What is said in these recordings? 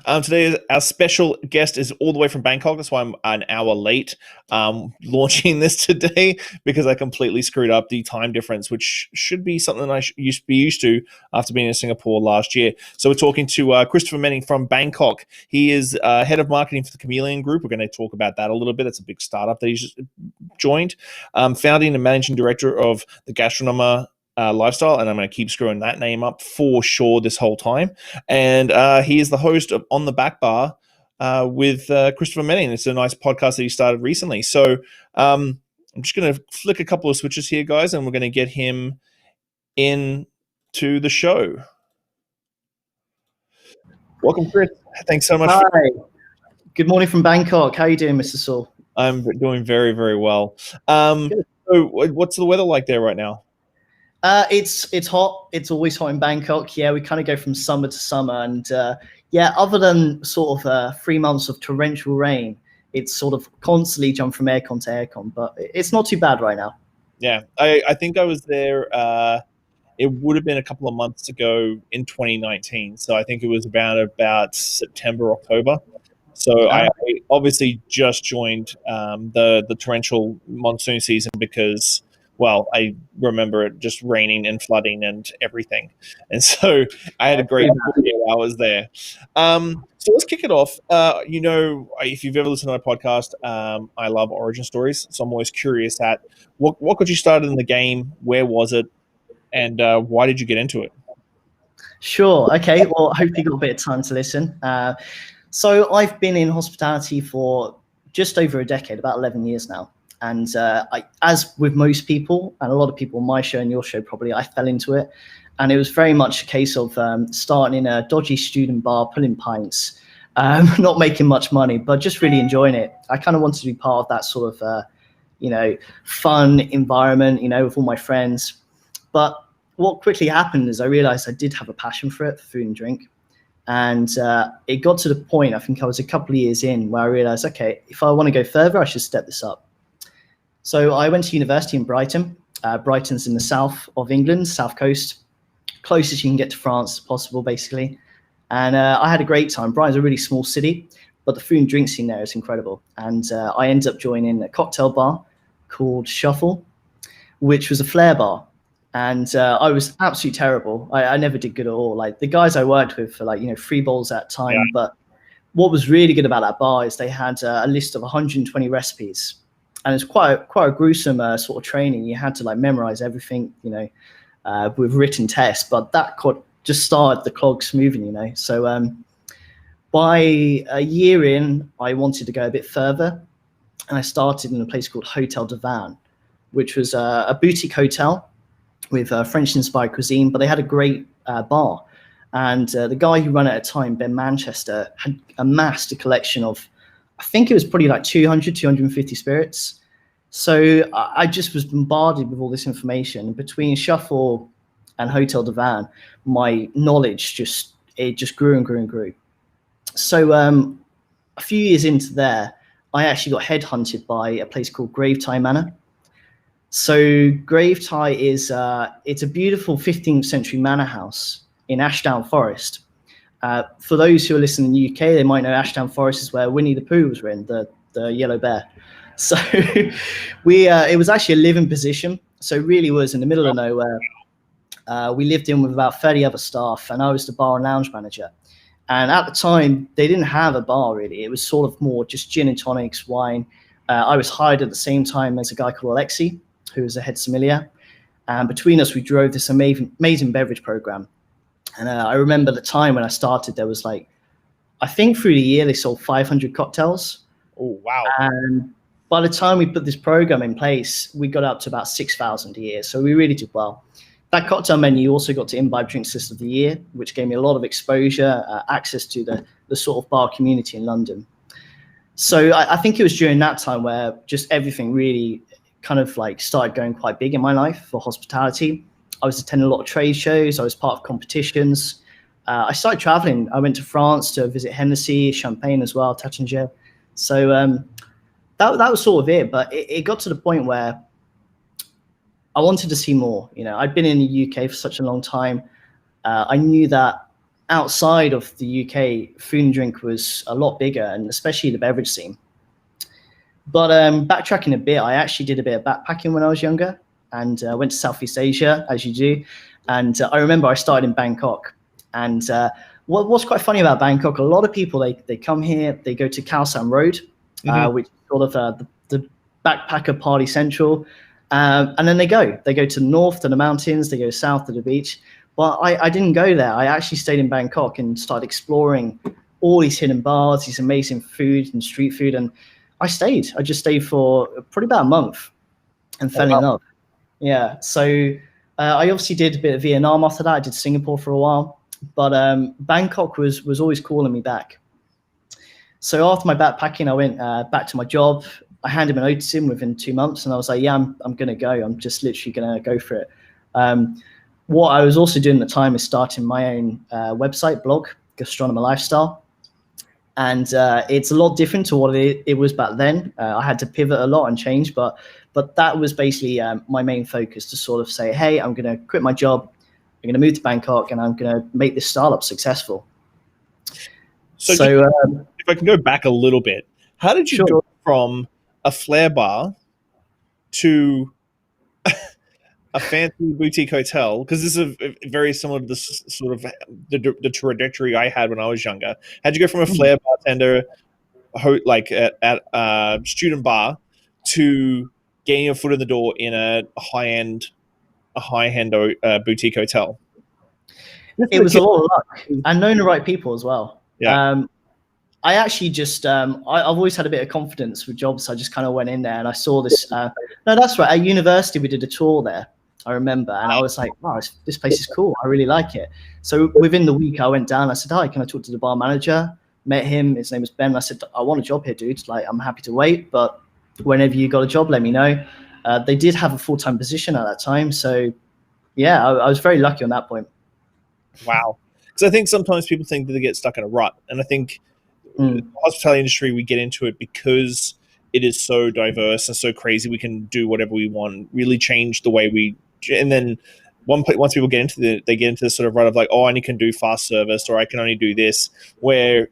Today, our special guest is all the way from Bangkok. That's why I'm an hour late launching this today, because I completely screwed up the time difference, which should be something I used to be used to after being in Singapore last year. So we're talking to Christopher Manning from Bangkok. He is head of marketing for the Chameleon Group. We're going to talk about that a little bit. It's a big startup that he's just joined. Founding and managing director of the Gastronoma lifestyle, and I'm going to keep screwing that name up for sure this whole time. And he is the host of On the Back Bar with Christopher Manning. It's a nice podcast that he started recently. So I'm just going to flick a couple of switches here, guys, and we're going to get him into the show. Welcome, Chris. Thanks so much. Hi. Good morning from Bangkok. How are you doing, Mr. Soole? I'm doing very, very well. So what's the weather like there right now? It's hot. It's always hot in Bangkok. Yeah, we kind of go from summer to summer. And other than sort of 3 months of torrential rain, it's sort of constantly jump from aircon to aircon. But it's not too bad right now. Yeah, I think I was there. It would have been a couple of months ago in 2019. So I think it was about September, October. So I obviously just joined the torrential monsoon season because, well, I remember it just raining and flooding and everything. And so I had a great 48 hours there. So let's kick it off. If you've ever listened to my podcast, I love origin stories. So I'm always curious at what got you started in the game? Where was it? And why did you get into it? Sure. Okay. Well, I hope you got a bit of time to listen. So I've been in hospitality for just over a decade, about 11 years now. And as with most people, and a lot of people on my show and your show probably, I fell into it. And it was very much a case of starting in a dodgy student bar, pulling pints, not making much money, but just really enjoying it. I kind of wanted to be part of that sort of, fun environment, with all my friends. But what quickly happened is I realized I did have a passion for it, for food and drink. And it got to the point, I think I was a couple of years in, where I realized, okay, if I want to go further, I should step this up. So I went to university in Brighton. Brighton's in the south of England, south coast, closest you can get to France as possible, basically. And I had a great time. Brighton's a really small city, but the food and drink scene there is incredible. And I ended up joining a cocktail bar called Shuffle, which was a flair bar. And I was absolutely terrible. I never did good at all. Like the guys I worked with for 3 bowls at a time. Yeah. But what was really good about that bar is they had a list of 120 recipes. And it's quite a gruesome sort of training. You had to memorize everything, with written tests. But that just started the clogs moving, So by a year in, I wanted to go a bit further. And I started in a place called Hotel de Van, which was a boutique hotel with French-inspired cuisine. But they had a great bar. And the guy who ran it at the time, Ben Manchester, had amassed a collection of, I think it was probably 200, 250 spirits. So I just was bombarded with all this information. And between Shuffle and Hotel de Van, my knowledge just grew and grew and grew. So a few years into there, I actually got headhunted by a place called Gravetie Manor. So Gravetie is it's a beautiful 15th century manor house in Ashdown Forest. For those who are listening in the UK, they might know Ashdown Forest is where Winnie the Pooh was written, the yellow bear. So it was actually a living position. So it really was in the middle of nowhere. We lived in with about 30 other staff, and I was the bar and lounge manager. And at the time, they didn't have a bar really. It was sort of more just gin and tonics, wine. I was hired at the same time as a guy called Alexi, who was a head sommelier. And between us, we drove this amazing beverage program. And I remember the time when I started, there was I think through the year, they sold 500 cocktails. Oh, wow. And by the time we put this program in place, we got up to about 6,000 a year. So we really did well. That cocktail menu also got to Imbibe Drink System of the Year, which gave me a lot of exposure, access to the sort of bar community in London. So I think it was during that time where just everything really kind of started going quite big in my life for hospitality. I was attending a lot of trade shows. I was part of competitions. I started traveling. I went to France to visit Hennessy, Champagne as well, Taittinger. So that was sort of it. But it got to the point where I wanted to see more. I'd been in the UK for such a long time. I knew that outside of the UK, food and drink was a lot bigger, and especially the beverage scene. But backtracking a bit, I actually did a bit of backpacking when I was younger, and went to Southeast Asia, as you do. And I remember I started in Bangkok. And what's quite funny about Bangkok, a lot of people, they come here, they go to Khao San Road, which is sort of the backpacker party central. And then they go to the north, to the mountains, they go south to the beach. But I didn't go there. I actually stayed in Bangkok and started exploring all these hidden bars, these amazing food and street food. And I just stayed for probably about a month and fell in love. Yeah. So I obviously did a bit of Vietnam after that. I did Singapore for a while, but Bangkok was always calling me back. So after my backpacking, I went back to my job. I handed my notice in within 2 months, and I was like, yeah, I'm going to go. I'm just literally going to go for it. What I was also doing at the time is starting my own website, blog, Gastronomer Lifestyle. And it's a lot different to what it was back then. I had to pivot a lot and change, but that was basically my main focus, to sort of say, hey, I'm going to quit my job, I'm going to move to Bangkok, and I'm going to make this startup successful. So if I can go back a little bit, how did you go from a flair bar to a fancy boutique hotel? Because this is very similar to this sort of the trajectory I had when I was younger. How'd you go from a flair bartender, like at student bar, to getting your foot in the door in a high-end boutique hotel? It was a lot of luck and knowing the right people as well. Yeah. I actually just, I've always had a bit of confidence with jobs. So I just kind of went in there and I saw this. No, that's right. At university, we did a tour there, I remember. And I was like, wow, this place is cool. I really like it. So within the week, I went down. I said, hi, can I talk to the bar manager? Met him. His name was Ben. I said, I want a job here, dude. Like, I'm happy to wait, but whenever you got a job, let me know. They did have a full-time position at that time. So yeah, I was very lucky on that point. Wow. Because I think sometimes people think that they get stuck in a rut. And I think the hospitality industry, we get into it because it is so diverse and so crazy. We can do whatever we want, really change the way we, and then once people get into they get into this sort of rut of like, oh, I only can do fast service, or I can only do this, where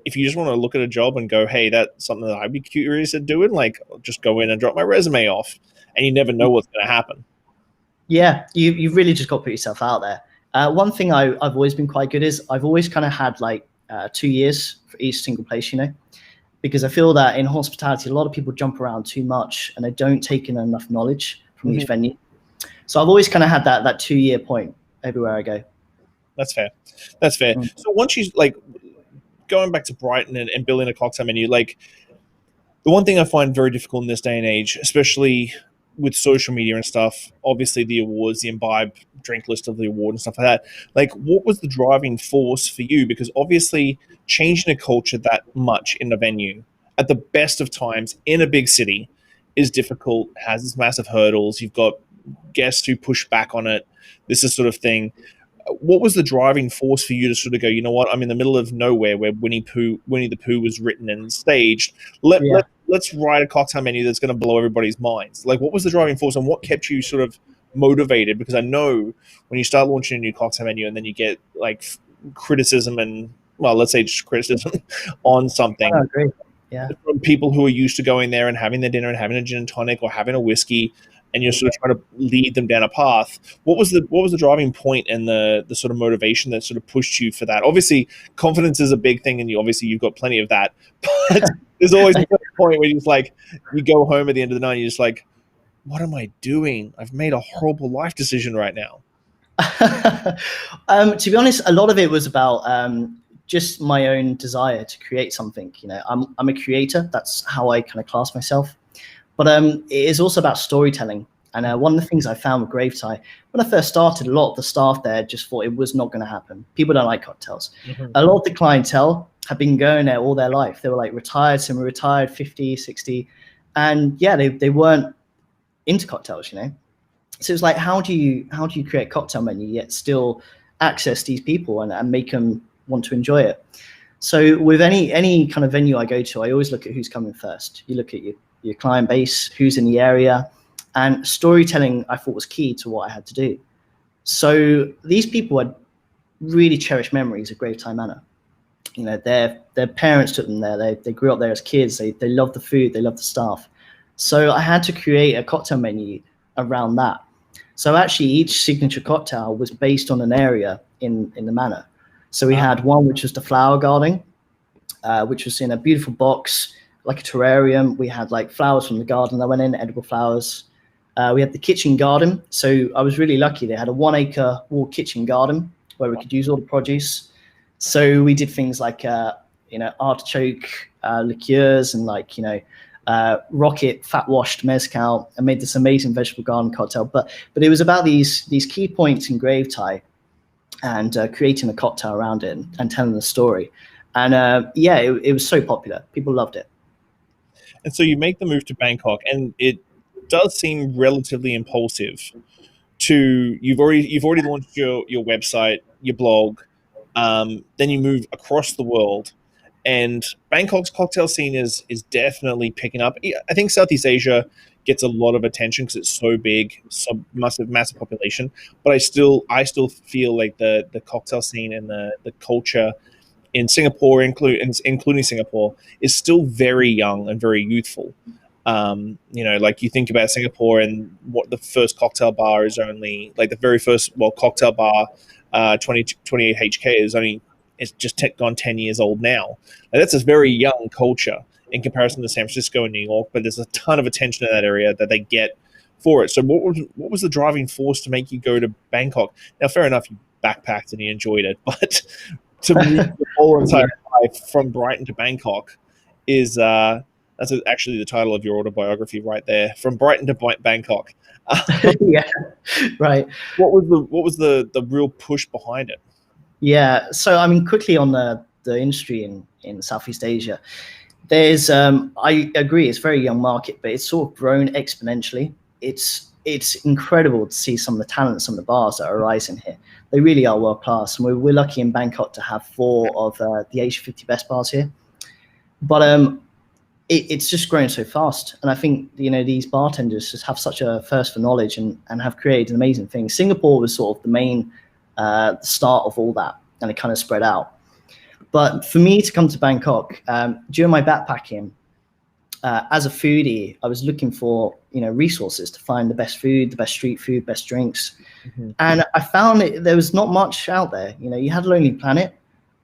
if you just want to look at a job and go, hey, that's something that I'd be curious at doing, like, I'll just go in and drop my resume off, and you never know what's going to happen. Yeah, you've really just got to put yourself out there. One thing I've always been quite good is I've always kind of had like 2 years for each single place, because I feel that in hospitality, a lot of people jump around too much and they don't take in enough knowledge from each venue. So I've always kind of had that 2 year point everywhere I go. That's fair. So once you, like, going back to Brighton and building a cocktail menu, like, the one thing I find very difficult in this day and age, especially with social media and stuff, obviously the awards, the Imbibe drink list of the award and stuff like that, like, what was the driving force for you? Because obviously changing a culture that much in a venue at the best of times in a big city is difficult, has its massive hurdles. You've got guests who push back on it, this is sort of thing. What was the driving force for you to sort of go, you know what, I'm in the middle of nowhere where Winnie the Pooh was written and staged. Let's write a cocktail menu that's going to blow everybody's minds. Like, what was the driving force and what kept you sort of motivated? Because I know when you start launching a new cocktail menu and then you get like criticism and, well, let's say just criticism on something. I agree. Yeah. From people who are used to going there and having their dinner and having a gin and tonic or having a whiskey, and you're sort of trying to lead them down a path. What was the driving point and the sort of motivation that sort of pushed you for that? Obviously, confidence is a big thing, and you've got plenty of that. But there's always a point where you just like, you go home at the end of the night, and you're just like, what am I doing? I've made a horrible life decision right now. To be honest, a lot of it was about just my own desire to create something. I'm a creator. That's how I kind of class myself. But it is also about storytelling. And one of the things I found with Gravetie, when I first started, a lot of the staff there just thought it was not going to happen. People don't like cocktails. A lot of the clientele had been going there all their life. They were like retired, semi-retired, 50, 60. And yeah, they weren't into cocktails, So it's like, how do you create a cocktail menu yet still access these people and make them want to enjoy it? So with any kind of venue I go to, I always look at who's coming first. You look at your client base, who's in the area, and storytelling I thought was key to what I had to do. So these people had really cherished memories of Graveside Manor. You know, their parents took them there. They grew up there as kids. They loved the food. They loved the staff. So I had to create a cocktail menu around that. So actually, each signature cocktail was based on an area in the manor. So we had one which was the flower garden, which was in a beautiful box, like a terrarium. We had like flowers from the garden that went in, edible flowers. We had the kitchen garden. So I was really lucky. They had a 1 acre wall kitchen garden where we could use all the produce. So we did things like, artichoke liqueurs and rocket fat washed mezcal, and made this amazing vegetable garden cocktail. But it was about these key points in Graveside and creating a cocktail around it and telling the story. And it was so popular. People loved it. And so you make the move to Bangkok, and it does seem relatively impulsive. You've already launched your website, your blog, then you move across the world, and Bangkok's cocktail scene is definitely picking up. I think Southeast Asia gets a lot of attention because it's so big, so massive population. But I still feel like the cocktail scene and the culture in Singapore, including Singapore, is still very young and very youthful. Like you think about Singapore and what the first cocktail bar is only, like the very first, cocktail bar, 28 HK it's just gone 10 years old now. And that's a very young culture in comparison to San Francisco and New York, but there's a ton of attention in that area that they get for it. So what was the driving force to make you go to Bangkok? Now, fair enough, you backpacked and you enjoyed it, but to move the whole entire life from Brighton to Bangkok is that's actually the title of your autobiography right there, From Brighton to Bangkok. Yeah, right. What was the real push behind it? Yeah, so I mean, quickly on the industry in Southeast Asia, there's I agree, it's a very young market, but it's sort of grown exponentially. It's incredible to see some of the talent, some of the bars that are rising here. They really are world class, and we're lucky in Bangkok to have 4 of the Asia 50 best bars here. But it's just grown so fast, and I think these bartenders just have such a thirst for knowledge and have created amazing things. Singapore was sort of the main start of all that, and it kind of spread out. But for me to come to Bangkok, during my backpacking, as a foodie, I was looking for resources to find the best food, the best street food, best drinks. Mm-hmm. And I found there was not much out there. You had Lonely Planet,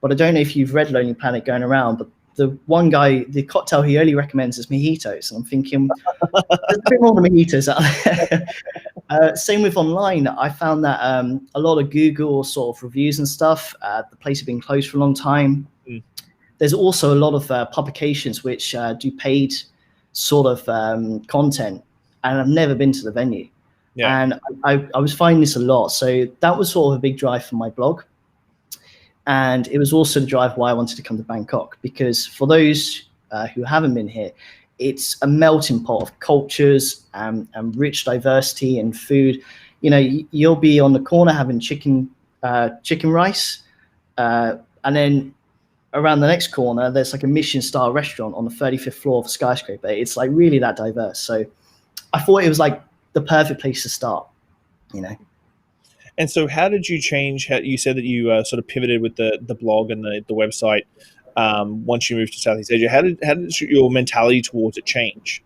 but I don't know if you've read Lonely Planet going around, but the one guy, the cocktail he only recommends is mojitos. And I'm thinking, there's a bit more than mojitos out there. Same with online. I found that a lot of Google sort of reviews and stuff, the place had been closed for a long time. Mm. There's also a lot of publications which do paid sort of content, and I've never been to the venue. Yeah. And I was finding this a lot. So that was sort of a big drive for my blog. And it was also the drive why I wanted to come to Bangkok, because for those who haven't been here, it's a melting pot of cultures and rich diversity and food. You'll be on the corner having chicken rice, and then around the next corner, there's like a Michelin-star restaurant on the 35th floor of a skyscraper. It's like really that diverse. So I thought it was like the perfect place to start, And so how did you change? You said that you sort of pivoted with the blog and the website once you moved to Southeast Asia. How did your mentality towards it change?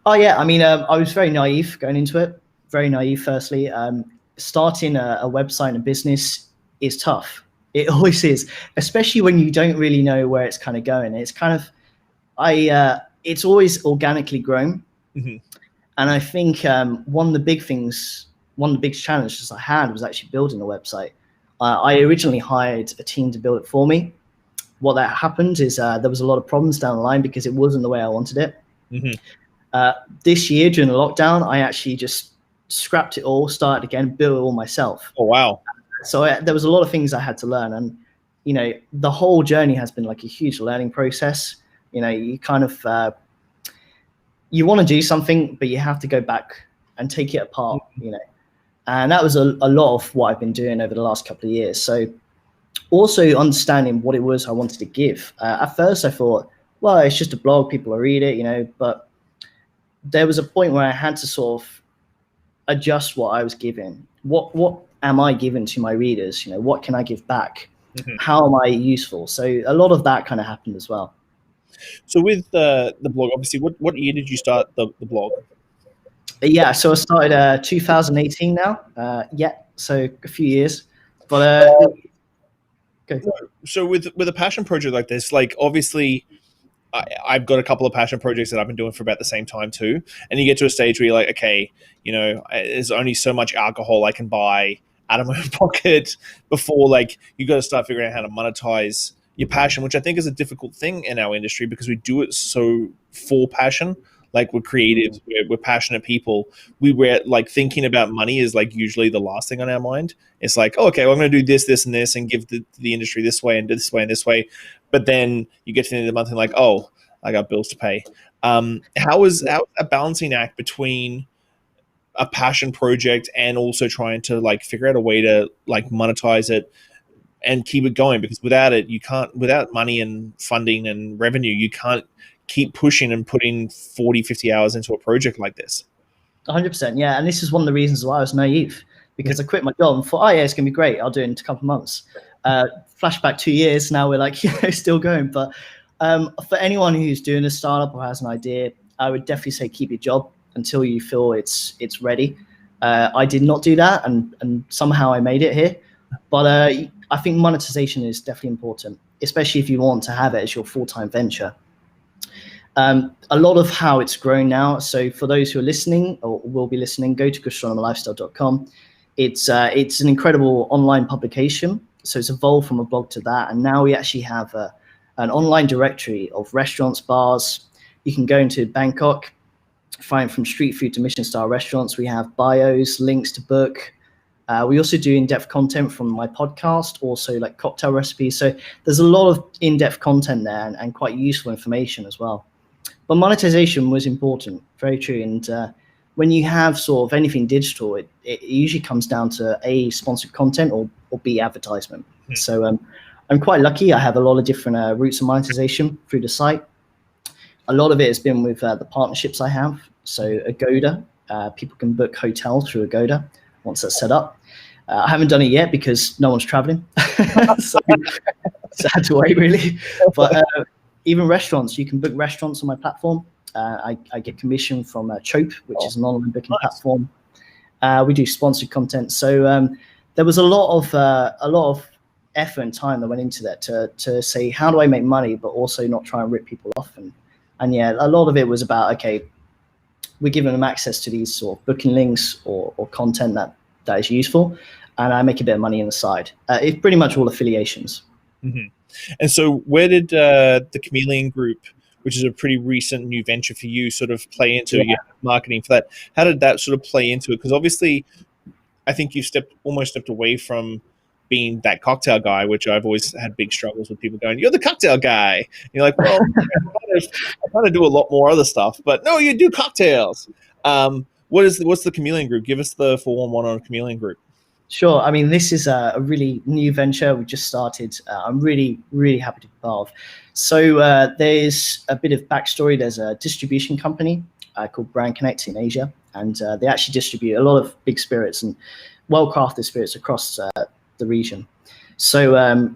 Oh, yeah. I mean, I was very naive going into it. Very naive, firstly. Starting a website and a business is tough. It always is, especially when you don't really know where it's kind of going. It's kind of, it's always organically grown. Mm-hmm. And I think one of the big challenges I had was actually building a website. I originally hired a team to build it for me. What that happened is there was a lot of problems down the line because it wasn't the way I wanted it. Mm-hmm. This year during the lockdown, I actually just scrapped it all, started again, built it all myself. Oh, wow. So there was a lot of things I had to learn. And, the whole journey has been like a huge learning process. You kind of, you want to do something, but you have to go back and take it apart, And that was a lot of what I've been doing over the last couple of years. So also understanding what it was I wanted to give. At first I thought, well, it's just a blog, people will read it, but there was a point where I had to sort of adjust what I was giving. What am I giving to my readers? What can I give back? Mhm. How am I useful? So a lot of that kind of happened as well. So with the blog, obviously, what year did you start the blog? Yeah, so I started 2018 now. Yeah, so a few years. But go. So with a passion project like this, like obviously I've got a couple of passion projects that I've been doing for about the same time too. And you get to a stage where you're like, okay, there's only so much alcohol I can buy out of my own pocket before like you got to start figuring out how to monetize your passion, which I think is a difficult thing in our industry because we do it so for passion. Like we're creatives, we're passionate people. We're like thinking about money is like usually the last thing on our mind. It's like, oh, okay, well, I'm going to do this, this, and this, and give the industry this way and this way and this way. But then you get to the end of the month and like, oh, I got bills to pay. How is a balancing act between a passion project and also trying to like figure out a way to like monetize it and keep it going? Because without it, you can't, without money and funding and revenue, you can't keep pushing and putting 40, 50 hours into a project like this. 100%, yeah. And this is one of the reasons why I was naive, because I quit my job and thought, oh yeah, it's gonna be great. I'll do it in a couple of months. Flashback 2 years, now we're like, still going. But for anyone who's doing a startup or has an idea, I would definitely say keep your job until you feel it's ready. I did not do that, and somehow I made it here. But I think monetization is definitely important, especially if you want to have it as your full-time venture. A lot of how it's grown now. So for those who are listening or will be listening, go to gastronomerlifestyle.com. It's an incredible online publication. So it's evolved from a blog to that. And now we actually have an online directory of restaurants, bars. You can go into Bangkok, find from street food to Michelin-star restaurants. We have bios, links to book. We also do in-depth content from my podcast, also like cocktail recipes. So there's a lot of in-depth content there and quite useful information as well. But monetization was important, very true. And when you have sort of anything digital, it usually comes down to A, sponsored content, or B, advertisement. So I'm quite lucky. I have a lot of different routes of monetization through the site. A lot of it has been with the partnerships I have. So Agoda, people can book hotels through Agoda once that's set up. I haven't done it yet because no one's traveling. so I had to wait, really. But even restaurants, you can book restaurants on my platform. I get commission from Chope, which is an online booking platform. We do sponsored content. So there was a lot of effort and time that went into that to say, how do I make money, but also not try and rip people off? And yeah, a lot of it was about, okay, we're giving them access to these sort of booking links or content that is useful, and I make a bit of money on the side. It's pretty much all affiliations. Mm-hmm. And so where did the Chameleon Group, which is a pretty recent new venture for you, sort of play into marketing for that? How did that sort of play into it? Because obviously, I think you almost stepped away from being that cocktail guy, which I've always had big struggles with people going, "You're the cocktail guy." And you're like, well, I kind of do a lot more other stuff, but no, you do cocktails. What's the Chameleon Group? Give us the 411 on Chameleon Group. Sure. I mean, this is a really new venture we just started. I'm really, really happy to be part of. So there's a bit of backstory. There's a distribution company called Brand Connect in Asia, and they actually distribute a lot of big spirits and well-crafted spirits across the region. So a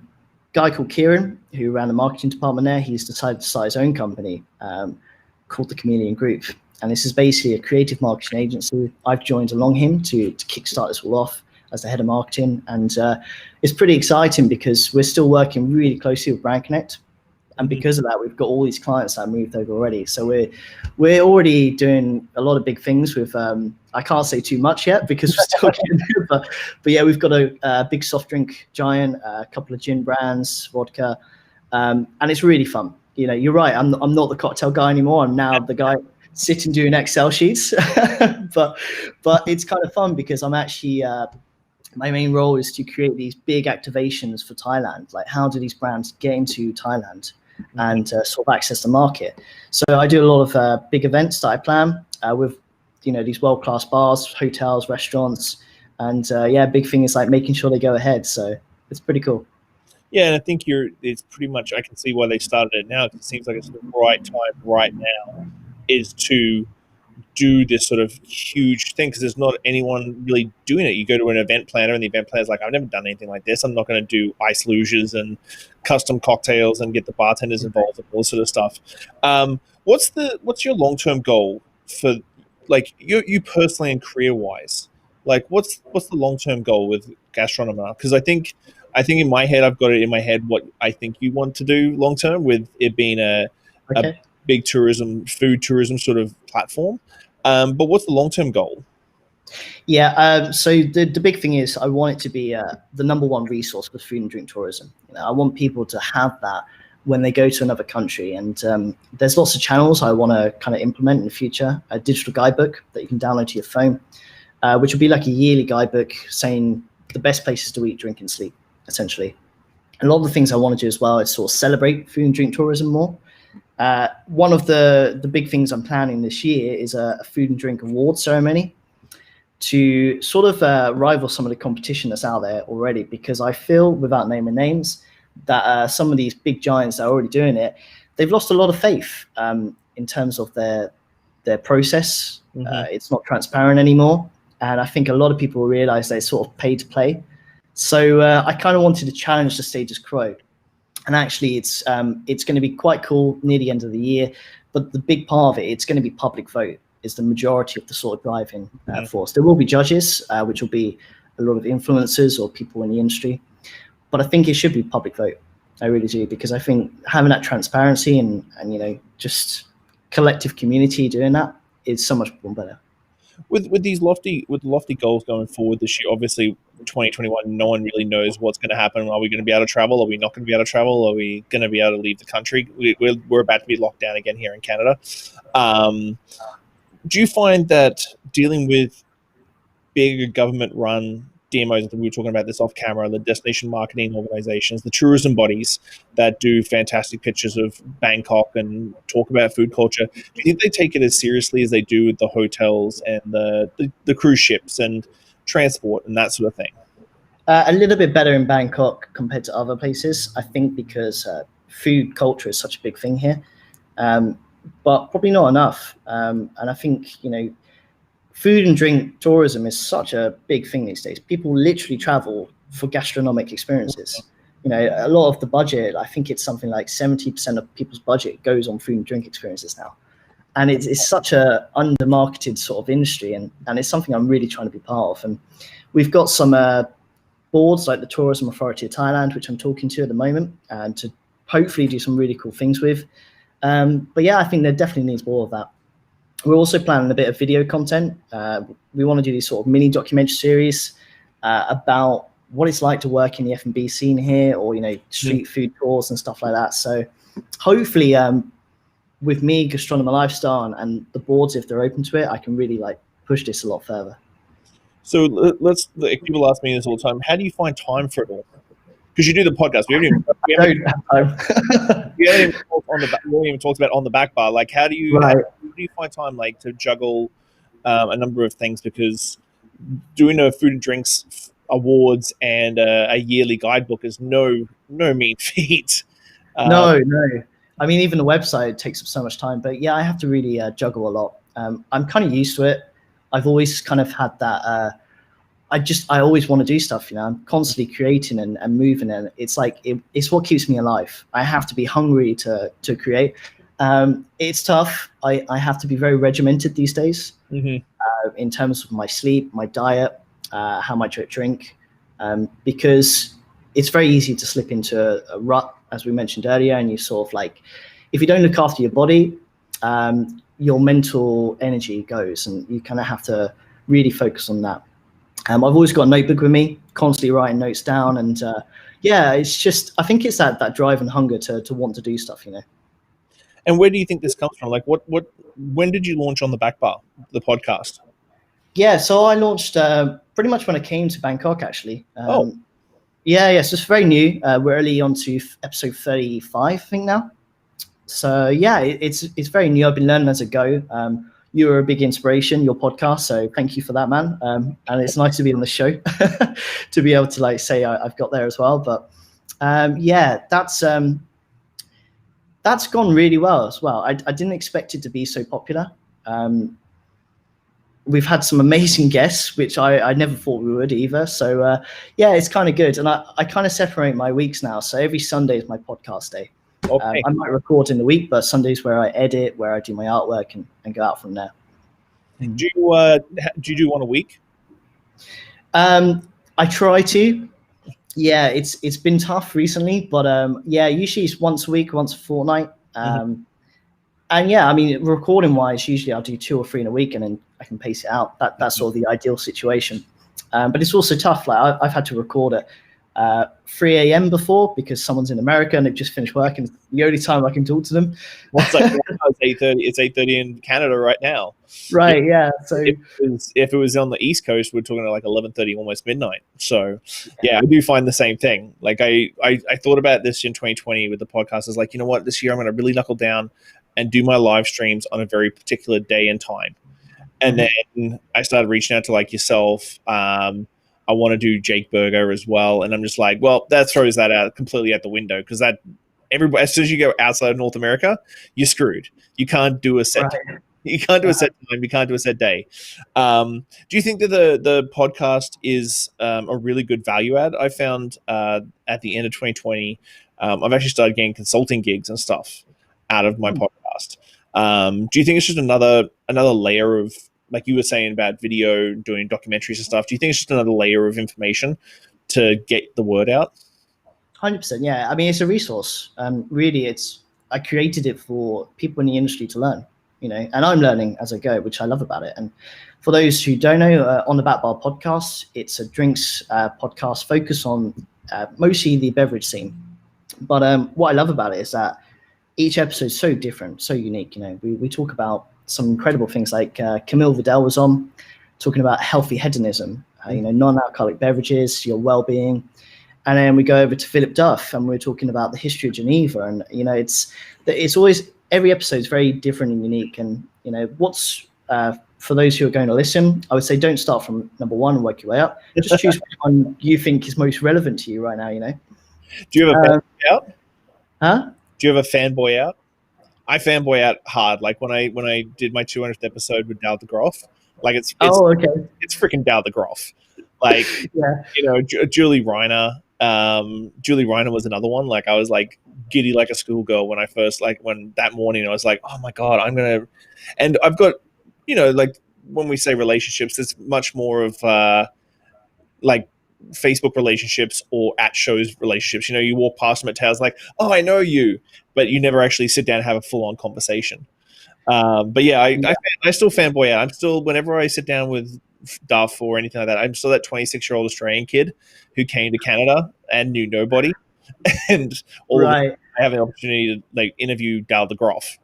guy called Kieran, who ran the marketing department there, he's decided to start his own company called the Chameleon Group. And this is basically a creative marketing agency. I've joined along him to kickstart this all off as the head of marketing. And it's pretty exciting because we're still working really closely with Brand Connect. And because of that, we've got all these clients that moved over already. So we're already doing a lot of big things with, I can't say too much yet because we're still getting there, but yeah, we've got a big soft drink giant, a couple of gin brands, vodka, and it's really fun. You know, you're right. I'm not the cocktail guy anymore. I'm now the guy sitting doing Excel sheets, but it's kind of fun because I'm actually, my main role is to create these big activations for Thailand. Like, how do these brands get into Thailand and sort of access the market? So I do a lot of big events that I plan with, these world-class bars, hotels, restaurants, and yeah, big thing is like making sure they go ahead. So it's pretty cool. Yeah, and I think it's pretty much, I can see why they started it now. It seems like it's the right time right now is to do this sort of huge thing, because there's not anyone really doing it. You go to an event planner and the event planner's like, I've never done anything like this. I'm not going to do ice luges and custom cocktails and get the bartenders involved and all this sort of stuff. What's your long-term goal for, like, you personally and career-wise? Like, what's the long-term goal with Gastronomer? Because I think in my head, I've got it in my head what I think you want to do long-term, with it being a big food tourism sort of platform. But what's the long-term goal? Yeah, so the big thing is I want it to be the number one resource for food and drink tourism. I want people to have that when they go to another country. And there's lots of channels I want to kind of implement in the future. A digital guidebook that you can download to your phone, which will be like a yearly guidebook saying the best places to eat, drink, and sleep, essentially. A lot of the things I want to do as well is sort of celebrate food and drink tourism more. One of the big things I'm planning this year is a food and drink award ceremony to sort of rival some of the competition that's out there already, because I feel, without naming names, that some of these big giants that are already doing it, they've lost a lot of faith in terms of their process. It's not transparent anymore, and I think a lot of people realize they're sort of pay to play. So I kind of wanted to challenge the status quo. And actually, it's going to be quite cool near the end of the year. But the big part of it, it's going to be public vote, is the majority of the sort of driving force. There will be judges, which will be a lot of influencers or people in the industry. But I think it should be public vote. I really do, because I think having that transparency and just collective community doing that is so much more better. With these lofty goals going forward this year, obviously 2021, no one really knows what's going to happen. Are we going to be able to travel? Are we not going to be able to travel? Are we going to be able to leave the country? We're about to be locked down again here in Canada. Do you find that dealing with big government-run DMOs, that we were talking about this off camera, the destination marketing organizations, the tourism bodies that do fantastic pictures of Bangkok and talk about food culture, do you think they take it as seriously as they do with the hotels and the cruise ships and transport and that sort of thing? A little bit better in Bangkok compared to other places, I think, because food culture is such a big thing here, but probably not enough. And I think, food and drink tourism is such a big thing these days. People literally travel for gastronomic experiences. A lot of the budget, I think it's something like 70% of people's budget goes on food and drink experiences now. And it's such a under-marketed sort of industry, and it's something I'm really trying to be part of. And we've got some boards like the Tourism Authority of Thailand, which I'm talking to at the moment, and to hopefully do some really cool things with. But yeah, I think there definitely needs more of that. We're also planning a bit of video content. We want to do these sort of mini documentary series about what it's like to work in the F&B scene here, or street food tours and stuff like that. So hopefully, with me, Gastronomer Lifestyle, and the boards, if they're open to it, I can really push this a lot further. So people ask me this all the time. How do you find time for it all? Because you do the podcast. We haven't even talked about on the back bar. Like, how do you find time to juggle a number of things? Because doing a food and drinks awards and a yearly guidebook is no mean feat. No. I mean, even the website takes up so much time. But yeah, I have to really juggle a lot. I'm kind of used to it. I've always kind of had that. I always want to do stuff. I'm constantly creating and moving, and it's it's what keeps me alive. I have to be hungry to create. It's tough. I have to be very regimented these days in terms of my sleep, my diet, how much I drink, because it's very easy to slip into a rut, as we mentioned earlier, and you sort of if you don't look after your body, your mental energy goes, and you kind of have to really focus on that. I've always got a notebook with me, constantly writing notes down, and it's just, I think it's that drive and hunger to want to do stuff, And where do you think this comes from? When did you launch On the Back Bar, the podcast? Yeah, so I launched pretty much when I came to Bangkok, actually. Yeah, so it's very new. We're early on to episode 35, I think, now. So yeah, it's very new. I've been learning as I go. You were a big inspiration, your podcast, so thank you for that, man. And it's nice to be on the show, to be able to say I've got there as well. But yeah, that's gone really well as well. I didn't expect it to be so popular. we've had some amazing guests, which I never thought we would either. So yeah, it's kind of good. And I kind of separate my weeks now. So every Sunday is my podcast day. Okay. I might record in the week, but Sundays where I edit, where I do my artwork and go out from there. Do you do one a week? I try to. Yeah, it's been tough recently, but yeah, usually it's once a week, once a fortnight. And yeah, I mean, recording wise, usually I'll do 2 or 3 in a week, and then I can pace it out. That's sort of the ideal situation. But it's also tough. Like I've had to record at 3 a.m. before because someone's in America and they've just finished work, and it's the only time I can talk to them. Well, it's like it's 8:30. It's 8:30 in Canada right now. Right. Yeah. So if it was on the East Coast, we're talking like 11:30, almost midnight. So yeah, I do find the same thing. Like I thought about this in 2020 with the podcast. I was like, you know what, this year I'm going to really knuckle down and do my live streams on a very particular day and time. And then I started reaching out to like yourself. I want to do Jake Berger as well. And I'm just like, well, that throws that out completely out the window, because that everybody, as soon as you go outside of North America, you're screwed. You can't do a set. Right. You can't do a set time. You can't do a set day. Do you think that the podcast is a really good value add? I found at the end of 2020, I've actually started getting consulting gigs and stuff out of my podcast. Do you think it's just another layer of, like you were saying about video, doing documentaries and stuff? Do you think it's just another layer of information to get the word out? 100%. Yeah. I mean, it's a resource. Really, I created it for people in the industry to learn, and I'm learning as I go, which I love about it. And for those who don't know, On the Back Bar podcast, it's a drinks podcast focused on mostly the beverage scene. But what I love about it is that each episode is so different, so unique. We talk about some incredible things, like Camille Vidal was on talking about healthy hedonism, non-alcoholic beverages, your well-being. And then we go over to Philip Duff and we're talking about the history of Geneva. And, it's always, every episode is very different and unique. And, what's, for those who are going to listen, I would say don't start from number 1 and work your way up. Just choose which one you think is most relevant to you right now, Do you have a fanboy out? Huh? Do you have a fanboy out? I fanboy out hard. Like when I did my 200th episode with Dal de Groff, like it's it's freaking Dal de Groff. Like, yeah. Julie Reiner. Julie Reiner was another one. Like I was like giddy like a schoolgirl when I first, like when that morning I was like, oh my God, and I've got, like when we say relationships, there's much more of like Facebook relationships or at shows relationships. You walk past them at towers like, oh, I know you, but you never actually sit down and have a full-on conversation. But yeah, I still fanboy out. I'm still, whenever I sit down with Duff or anything like that, I'm still that 26-year-old Australian kid who came to Canada and knew nobody, and I have an opportunity to like interview Dal de Groff.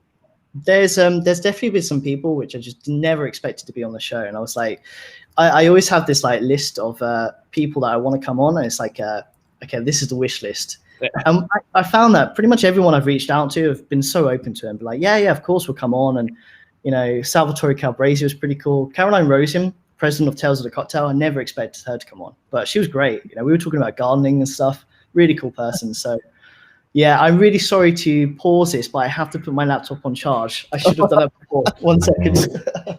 There's definitely been some people which I just never expected to be on the show, and I was like, I always have this like list of people that I want to come on, and it's like, okay, this is the wish list. Yeah. And I found that pretty much everyone I've reached out to have been so open to it, and be like, yeah, of course we'll come on. And Salvatore Calabrese was pretty cool. Caroline Rosen, president of Tales of the Cocktail, I never expected her to come on, but she was great. We were talking about gardening and stuff. Really cool person. So yeah, I'm really sorry to pause this, but I have to put my laptop on charge. I should have done that before. 1 second.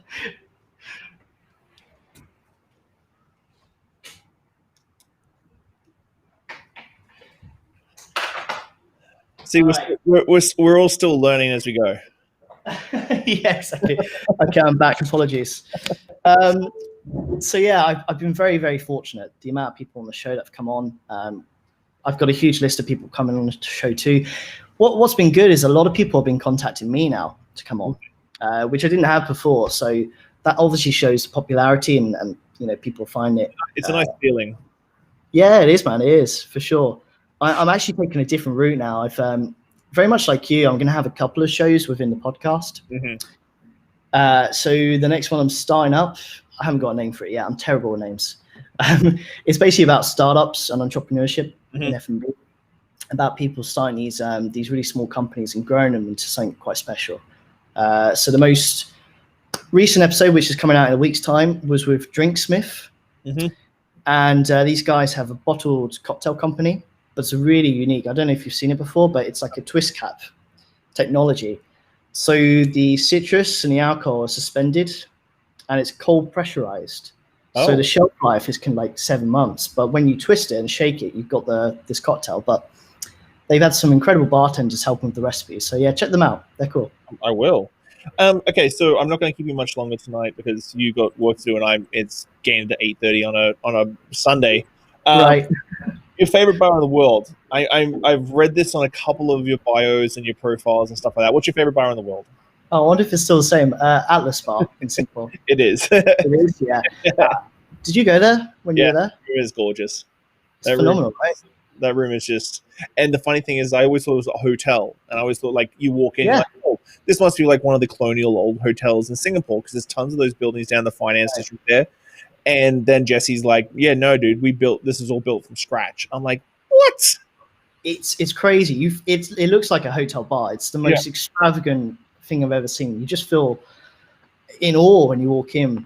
See, we're all still learning as we go. Yeah, exactly. Okay, I'm back. Apologies. So yeah, I've been very, very fortunate. The amount of people on the show that have come on. I've got a huge list of people coming on the show too. What's been good is a lot of people have been contacting me now to come on, which I didn't have before. So that obviously shows the popularity and people find it. It's a nice feeling. Yeah, it is, man. It is, for sure. I'm actually taking a different route now. I've very much like you, I'm going to have a couple of shows within the podcast. Mm-hmm. So the next one I'm starting up, I haven't got a name for it yet. I'm terrible with names. It's basically about startups and entrepreneurship in F&B, about people starting these really small companies and growing them into something quite special. So the most recent episode, which is coming out in a week's time, was with Drinksmith. Mm-hmm. And these guys have a bottled cocktail company, but it's really unique. I don't know if you've seen it before, but it's like a twist cap technology. So the citrus and the alcohol are suspended and it's cold pressurized. So Oh. the shelf life is like 7 months. But when you twist it and shake it, you've got this cocktail. But they've had some incredible bartenders helping with the recipes. So yeah, check them out. They're cool. I will. Okay, so I'm not going to keep you much longer tonight because you got work to do, and it's getting to 8:30 on a Sunday. Right. Your favorite bar in the world? I've read this on a couple of your bios and your profiles and stuff like that. What's your favorite bar in the world? Oh, I wonder if it's still the same. Atlas Bar in Singapore. It is. It is, yeah. Did you go there when you were there? It is gorgeous. It's phenomenal, right? That room is just, and the funny thing is, I always thought it was a hotel, and I always thought like you walk in, like, oh, this must be like one of the colonial old hotels in Singapore because there's tons of those buildings down the finance district there. And then Jesse's like, yeah, no, dude, this is all built from scratch. I'm like, what? It's crazy. It looks like a hotel bar. It's the most extravagant thing I've ever seen. You just feel in awe when you walk in.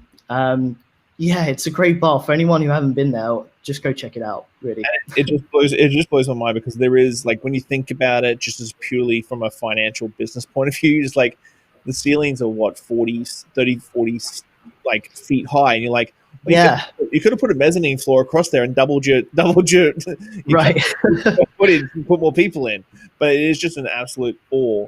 It's a great bar for anyone who haven't been there. Just go check it out. Really, it just blows my mind because there is, like, when you think about it, just as purely from a financial business point of view, just like the ceilings are what 40 like feet high, and you're like, well, you could have put a mezzanine floor across there and doubled your right. put more people in, but it is just an absolute awe.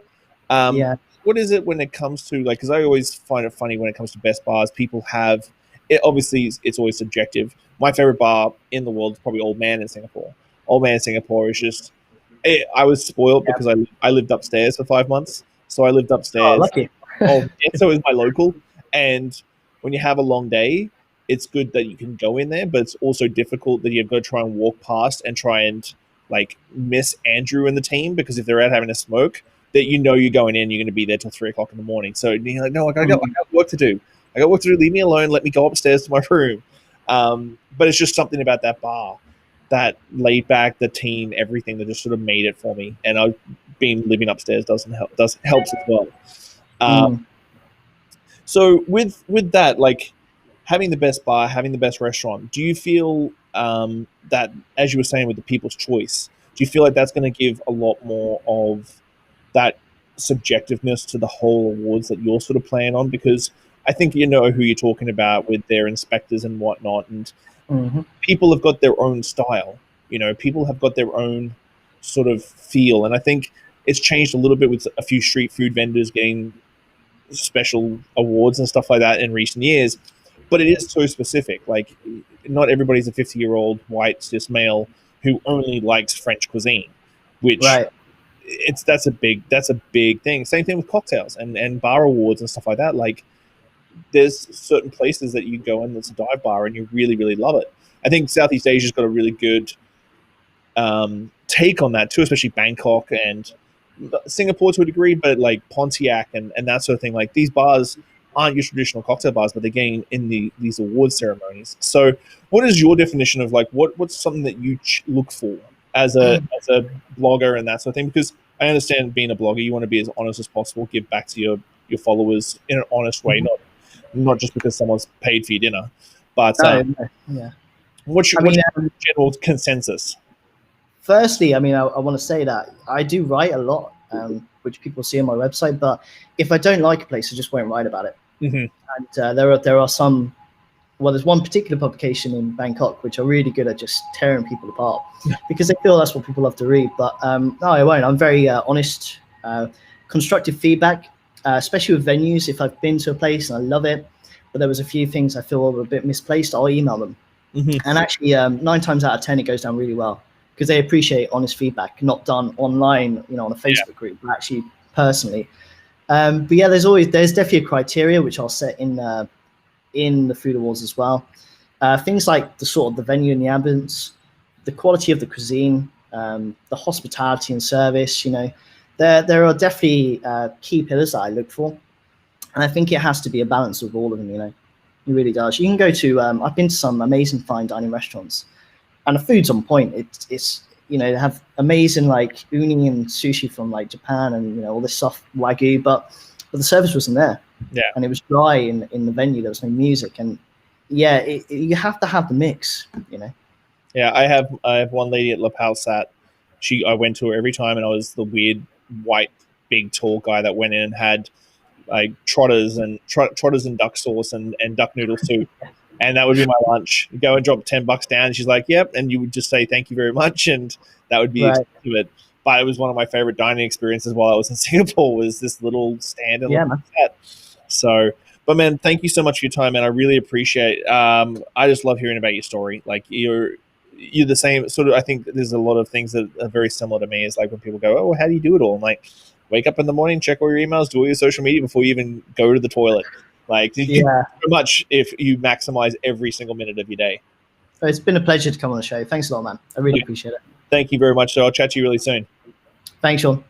What is it when it comes to, like, because I always find it funny when it comes to best bars, people have it, obviously it's always subjective. My favorite bar in the world is probably Old Man in Singapore. Old Man in Singapore is just, I was spoiled because I lived upstairs for 5 months, so I lived upstairs. Oh, lucky. So is my local, and when you have a long day, it's good that you can go in there, but it's also difficult that you've got to try and walk past and try and like miss Andrew and the team, because if they're out having a smoke, that you're going in, you're going to be there till 3 o'clock in the morning. So you're like, no, I got work to do. I got work to do. Leave me alone. Let me go upstairs to my room. But it's just something about that bar, that laid back, the team, everything that just sort of made it for me. And I've been living upstairs helps as well. So with that, like, having the best bar, having the best restaurant, do you feel that, as you were saying with the People's Choice, do you feel like that's going to give a lot more of that subjectiveness to the whole awards that you're sort of playing on? Because I think you know who you're talking about with their inspectors and whatnot, and people have got their own style. People have got their own sort of feel, and I think it's changed a little bit with a few street food vendors getting special awards and stuff like that in recent years. But it is so specific. Like, not everybody's a 50-year-old white cis male who only likes French cuisine, which that's a big thing. Same thing with cocktails and bar awards and stuff like that. Like, there's certain places that you go in that's a dive bar and you really, really love it. I think Southeast Asia's got a really good take on that too, especially Bangkok and Singapore to a degree, but like Pontiac and that sort of thing. Like, these bars aren't your traditional cocktail bars, but they're getting in these award ceremonies. So what is your definition of, like, what's something that you look for as a blogger and that sort of thing? Because I understand, being a blogger, you want to be as honest as possible, give back to your followers in an honest way, not just because someone's paid for your dinner. But what's your general consensus? Firstly, I want to say that I do write a lot, which people see on my website. But if I don't like a place, I just won't write about it. And there are some. Well, there's one particular publication in Bangkok which are really good at just tearing people apart because they feel that's what people love to read. But no, I won't. I'm very honest, constructive feedback, especially with venues. If I've been to a place and I love it, but there was a few things I feel are a bit misplaced, I'll email them. And actually, 9 times out of 10, it goes down really well because they appreciate honest feedback, not done online, on a Facebook group, but actually personally. But yeah, there's definitely a criteria which I'll set in the food awards as well. Things like the venue and the ambience, the quality of the cuisine, the hospitality and service. There are definitely key pillars that I look for, and I think it has to be a balance of all of them. It really does. You can go to I've been to some amazing fine dining restaurants, and the food's on point. It's they have amazing like uni and sushi from like Japan and all this soft wagyu, but the service wasn't there. And it was dry in the venue. There was no music, and you have to have the mix. Yeah, I have one lady at La Palsat. I went to her every time, and I was the weird white big tall guy that went in and had like trotters and duck sauce and duck noodle soup. And that would be my lunch. Go and drop $10 down. And she's like, yep. And you would just say, thank you very much. And that would be Right. it. But it was one of my favorite dining experiences while I was in Singapore, was this little stand and Yeah, man. that. So, but man, thank you so much for your time, man. I really appreciate it. I just love hearing about your story. Like you're the same sort of, I think there's a lot of things that are very similar to me. Is like when people go, oh, how do you do it all? I'm like, wake up in the morning, check all your emails, do all your social media before you even go to the toilet. Like, you can do so much if you maximize every single minute of your day. It's been a pleasure to come on the show. Thanks a lot, man. I really appreciate it. Thank you very much. So I'll chat to you really soon. Thanks, Shawn.